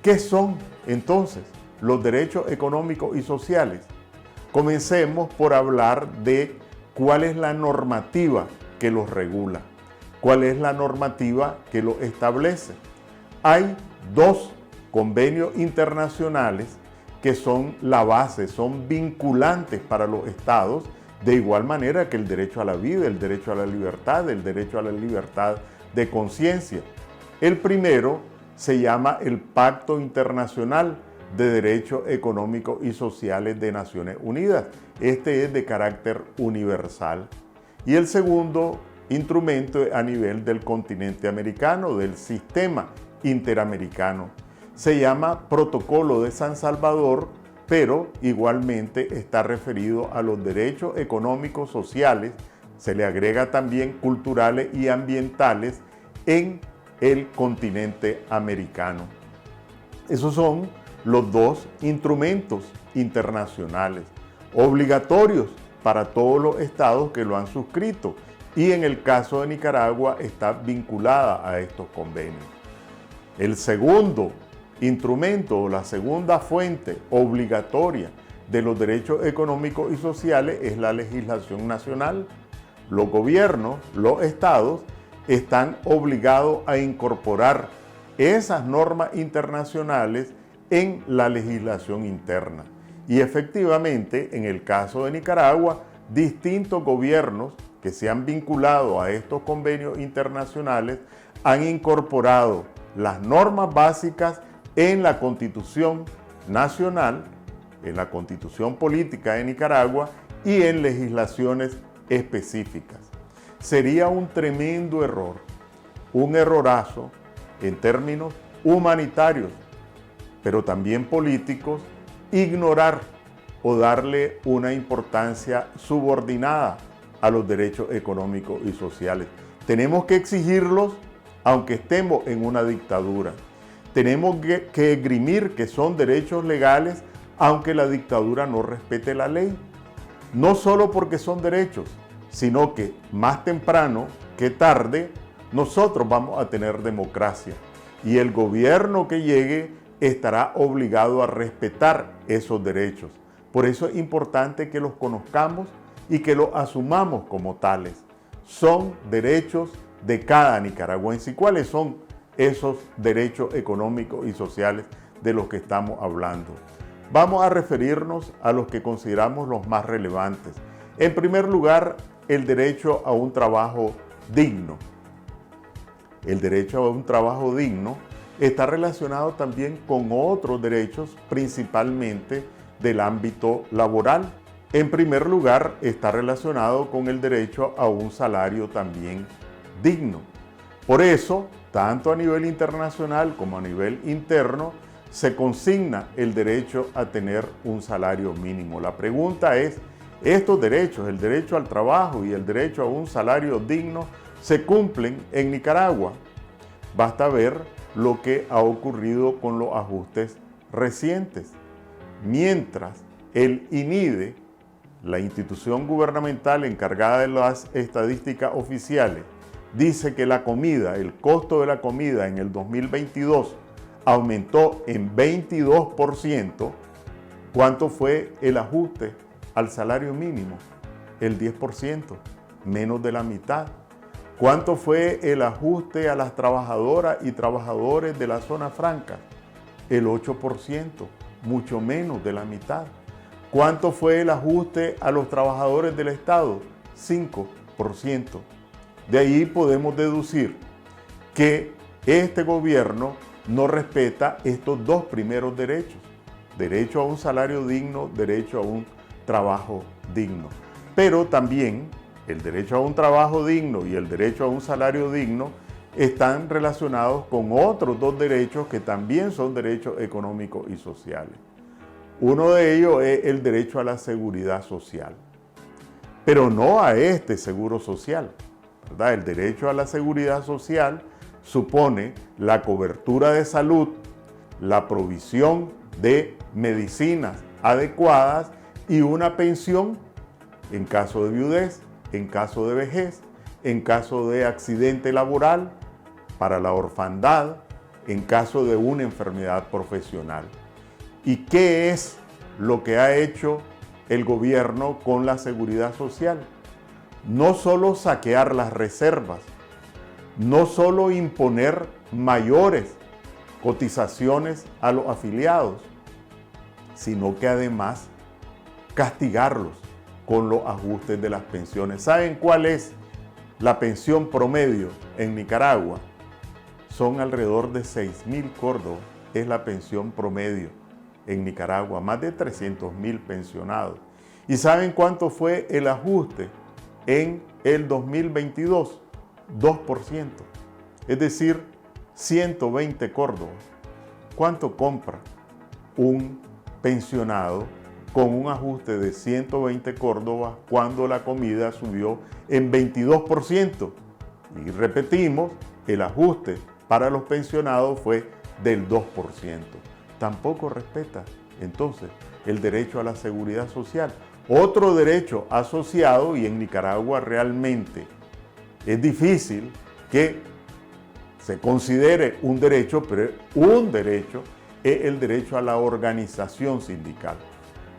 ¿Qué son entonces los derechos económicos y sociales? Comencemos por hablar de cuál es la normativa que los regula, cuál es la normativa que los establece. Hay dos convenios internacionales que son la base, son vinculantes para los estados, de igual manera que el derecho a la vida, el derecho a la libertad de conciencia. El primero se llama el Pacto Internacional de Derechos Económicos y Sociales de Naciones Unidas. Este es de carácter universal. Y el segundo instrumento es a nivel del continente americano, del sistema interamericano. Se llama Protocolo de San Salvador, pero igualmente está referido a los derechos económicos, sociales, se le agrega también culturales y ambientales en el continente americano. Esos son los dos instrumentos internacionales obligatorios para todos los estados que lo han suscrito, y en el caso de Nicaragua está vinculada a estos convenios. El segundo instrumento o la segunda fuente obligatoria de los derechos económicos y sociales es la legislación nacional. Los gobiernos, los estados, están obligados a incorporar esas normas internacionales en la legislación interna. Y efectivamente, en el caso de Nicaragua, distintos gobiernos que se han vinculado a estos convenios internacionales han incorporado las normas básicas en la Constitución Nacional, en la Constitución Política de Nicaragua y en legislaciones específicas. Sería un tremendo error, un errorazo en términos humanitarios, pero también políticos, ignorar o darle una importancia subordinada a los derechos económicos y sociales. Tenemos que exigirlos aunque estemos en una dictadura. Tenemos que esgrimir que son derechos legales aunque la dictadura no respete la ley. No solo porque son derechos, sino que más temprano que tarde nosotros vamos a tener democracia y el gobierno que llegue estará obligado a respetar esos derechos. Por eso es importante que los conozcamos y que los asumamos como tales. Son derechos de cada nicaragüense. ¿Y cuáles son esos derechos económicos y sociales de los que estamos hablando? Vamos a referirnos a los que consideramos los más relevantes. En primer lugar, el derecho a un trabajo digno. El derecho a un trabajo digno está relacionado también con otros derechos, principalmente del ámbito laboral. En primer lugar, está relacionado con el derecho a un salario también digno. Por eso, tanto a nivel internacional como a nivel interno, se consigna el derecho a tener un salario mínimo. La pregunta es, ¿estos derechos, el derecho al trabajo y el derecho a un salario digno, se cumplen en Nicaragua? Basta ver lo que ha ocurrido con los ajustes recientes. Mientras el INIDE, la institución gubernamental encargada de las estadísticas oficiales, dice que la comida, el costo de la comida en el 2022 aumentó en 22%, ¿cuánto fue el ajuste al salario mínimo? El 10%, menos de la mitad. ¿Cuánto fue el ajuste a las trabajadoras y trabajadores de la zona franca? El 8%, mucho menos de la mitad. ¿Cuánto fue el ajuste a los trabajadores del Estado? 5%. De ahí podemos deducir que este gobierno no respeta estos dos primeros derechos. Derecho a un salario digno, derecho a un trabajo digno. Pero también el derecho a un trabajo digno y el derecho a un salario digno están relacionados con otros dos derechos que también son derechos económicos y sociales. Uno de ellos es el derecho a la seguridad social, pero no a este seguro social, ¿verdad? El derecho a la seguridad social supone la cobertura de salud, la provisión de medicinas adecuadas y una pensión en caso de viudez, en caso de vejez, en caso de accidente laboral, para la orfandad, en caso de una enfermedad profesional. ¿Y qué es lo que ha hecho el gobierno con la seguridad social? No solo saquear las reservas, no solo imponer mayores cotizaciones a los afiliados, sino que además castigarlos con los ajustes de las pensiones. ¿Saben cuál es la pensión promedio en Nicaragua? Son alrededor de 6.000 córdobas, es la pensión promedio en Nicaragua, más de 300.000 pensionados. ¿Y saben cuánto fue el ajuste en el 2022? 2%, es decir, 120 córdobas. ¿Cuánto compra un pensionado con un ajuste de 120 córdobas cuando la comida subió en 22%? Y repetimos, el ajuste para los pensionados fue del 2%. Tampoco respeta entonces el derecho a la seguridad social. Otro derecho asociado, y en Nicaragua realmente es difícil que se considere un derecho, pero un derecho es el derecho a la organización sindical,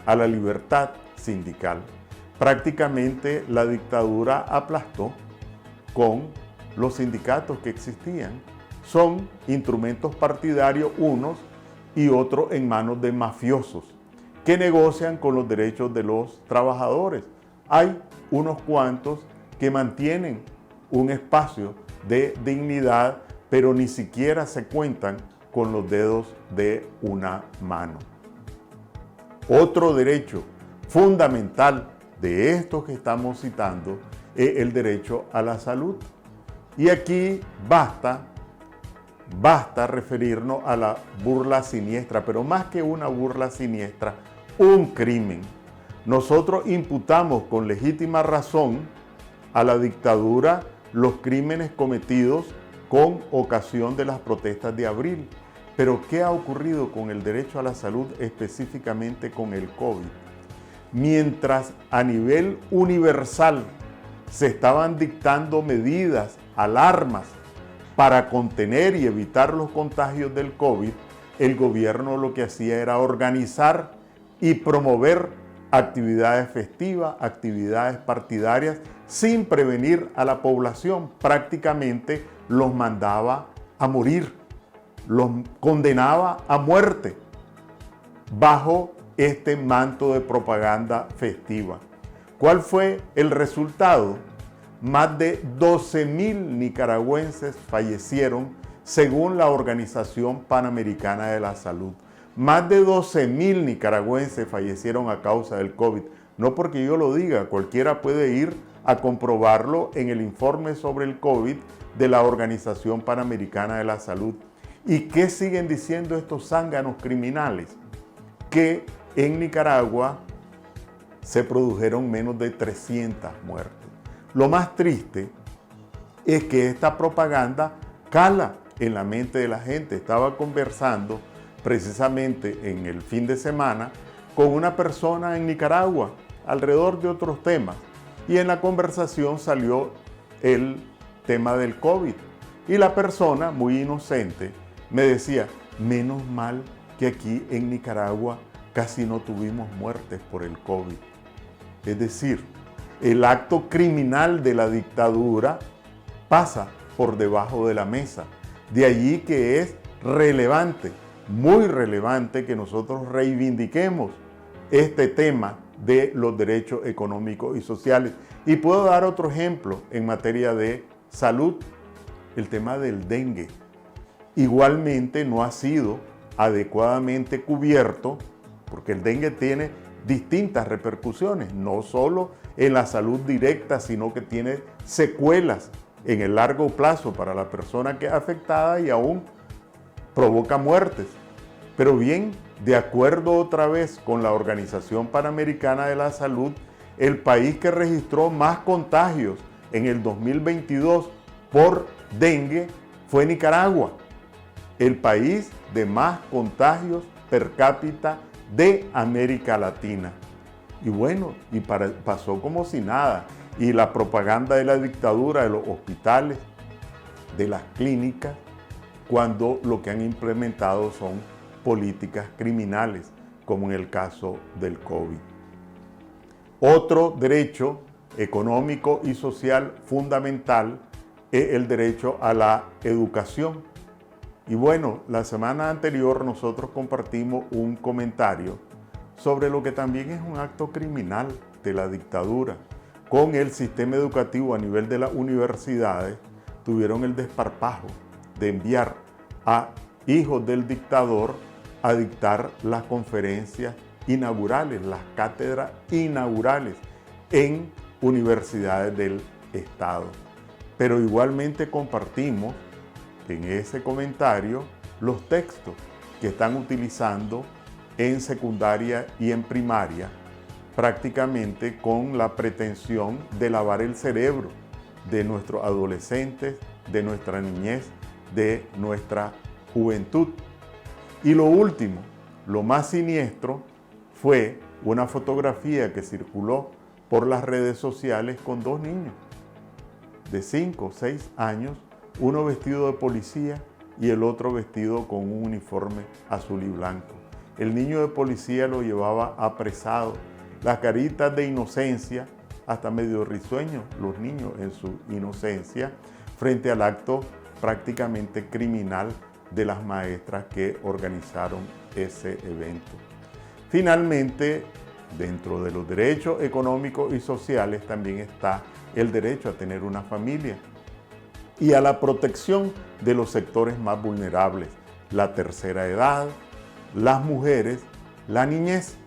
a la libertad sindical. Prácticamente la dictadura aplastó con los sindicatos que existían. Son instrumentos partidarios unos y otros en manos de mafiosos que negocian con los derechos de los trabajadores. Hay unos cuantos que mantienen un espacio de dignidad, pero ni siquiera se cuentan con los dedos de una mano. Otro derecho fundamental de estos que estamos citando es el derecho a la salud. Y aquí basta referirnos a la burla siniestra, pero más que una burla siniestra, un crimen. Nosotros imputamos con legítima razón a la dictadura los crímenes cometidos con ocasión de las protestas de abril. Pero ¿qué ha ocurrido con el derecho a la salud, específicamente con el COVID? Mientras a nivel universal se estaban dictando medidas, alarmas, para contener y evitar los contagios del COVID, el gobierno lo que hacía era organizar y promover actividades festivas, actividades partidarias, sin prevenir a la población. Prácticamente los mandaba a morir, los condenaba a muerte bajo este manto de propaganda festiva. ¿Cuál fue el resultado? Más de 12.000 nicaragüenses fallecieron según la Organización Panamericana de la Salud. Más de 12.000 nicaragüenses fallecieron a causa del COVID. No porque yo lo diga, cualquiera puede ir a comprobarlo en el informe sobre el COVID de la Organización Panamericana de la Salud. ¿Y qué siguen diciendo estos zánganos criminales? Que en Nicaragua se produjeron menos de 300 muertes. Lo más triste es que esta propaganda cala en la mente de la gente. Estaba conversando precisamente en el fin de semana con una persona en Nicaragua alrededor de otros temas y en la conversación salió el tema del COVID y la persona, muy inocente, me decía: menos mal que aquí en Nicaragua casi no tuvimos muertes por el COVID. Es decir, el acto criminal de la dictadura pasa por debajo de la mesa. De allí que es relevante, muy relevante, que nosotros reivindiquemos este tema de los derechos económicos y sociales. Y puedo dar otro ejemplo en materia de salud, el tema del dengue. Igualmente no ha sido adecuadamente cubierto, porque el dengue tiene distintas repercusiones, no solo en la salud directa, sino que tiene secuelas en el largo plazo para la persona que es afectada y aún provoca muertes. Pero bien, de acuerdo otra vez con la Organización Panamericana de la Salud, el país que registró más contagios en el 2022 por dengue fue Nicaragua, el país de más contagios per cápita de América Latina. Y bueno, pasó como si nada. Y la propaganda de la dictadura, de los hospitales, de las clínicas, cuando lo que han implementado son políticas criminales, como en el caso del COVID. Otro derecho económico y social fundamental es el derecho a la educación. Y bueno, la semana anterior nosotros compartimos un comentario sobre lo que también es un acto criminal de la dictadura. Con el sistema educativo a nivel de las universidades, tuvieron el desparpajo de enviar a hijos del dictador a dictar las conferencias inaugurales, las cátedras inaugurales en universidades del Estado. Pero igualmente compartimos en ese comentario los textos que están utilizando en secundaria y en primaria, prácticamente con la pretensión de lavar el cerebro de nuestros adolescentes, de nuestra niñez, de nuestra juventud. Y lo último, lo más siniestro, fue una fotografía que circuló por las redes sociales con dos niños de 5 o 6 años, uno vestido de policía y el otro vestido con un uniforme azul y blanco. El niño de policía lo llevaba apresado, las caritas de inocencia, hasta medio risueños los niños en su inocencia, frente al acto prácticamente criminal de las maestras que organizaron ese evento. Finalmente, dentro de los derechos económicos y sociales también está el derecho a tener una familia y a la protección de los sectores más vulnerables, la tercera edad, las mujeres, la niñez.